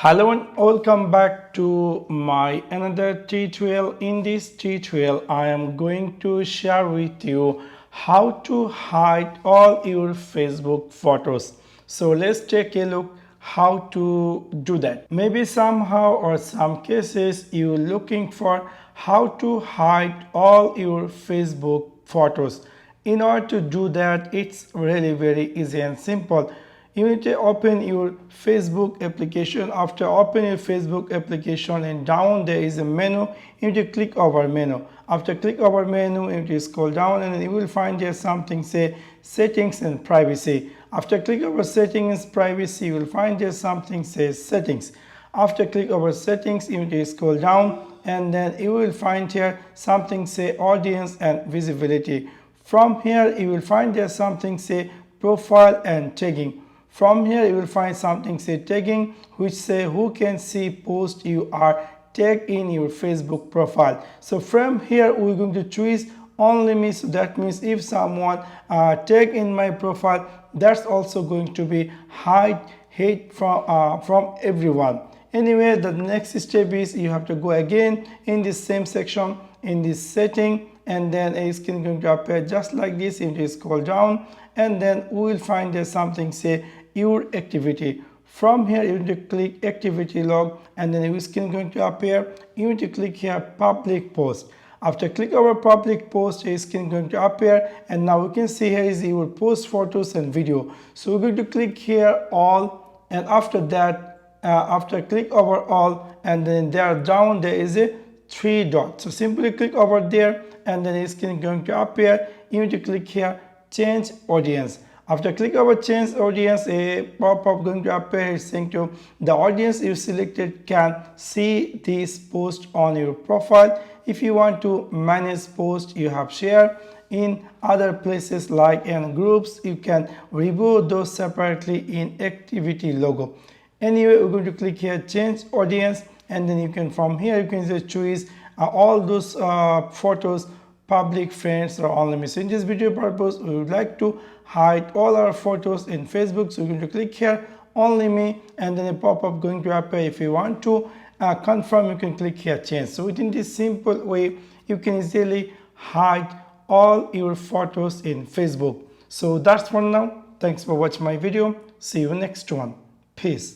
Hello and welcome back to my another tutorial. In this tutorial I am going to share with you how to hide all your Facebook photos. So let's take a look how to do that. Maybe somehow or some cases you're looking for how to hide all your Facebook photos. In order to do that, it's really very easy and simple. You need to open your Facebook application. After opening your Facebook application, and down there is a menu. You need to click over menu. After click over menu, you need to scroll down and you will find there something say settings and privacy. After click over settings and privacy, you will find there something says settings. After click over settings, you need to scroll down and then you will find here something say audience and visibility. From here you will find there something say profile and tagging. From here you will find something say tagging, which say who can see post you are tagged in your Facebook profile. So from here we're going to choose only me. So that means if someone tag in my profile, that's also going to be hide from everyone. Anyway, the next step is you have to go again in this same section in this setting, and then a screen going to appear just like this. You need to scroll down and then we will find there's something say your activity. From here you need to click activity log and then your screen going to appear. You need to click here public post. After click over public post, your screen going to appear, and now we can see here is your post photos and video. So we're going to click here all, and after that after click over all, and then there down there is a three dots. So simply click over there and then your screen going to appear. You need to click here change audience. After click over change audience, a pop-up going to appear saying to the audience you selected can see this post on your profile. If you want to manage post you have shared in other places like in groups, you can remove those separately in activity logo. Anyway, we're going to click here change audience, and then you can from here you can just choose all those photos public, friends, or only me. So in this video purpose we would like to hide all our photos in Facebook. So we're going to click here only me, and then a pop-up going to appear. If you want to confirm, you can click here change. So within this simple way you can easily hide all your photos in Facebook. So that's for now. Thanks for watching my video. See you next one. Peace.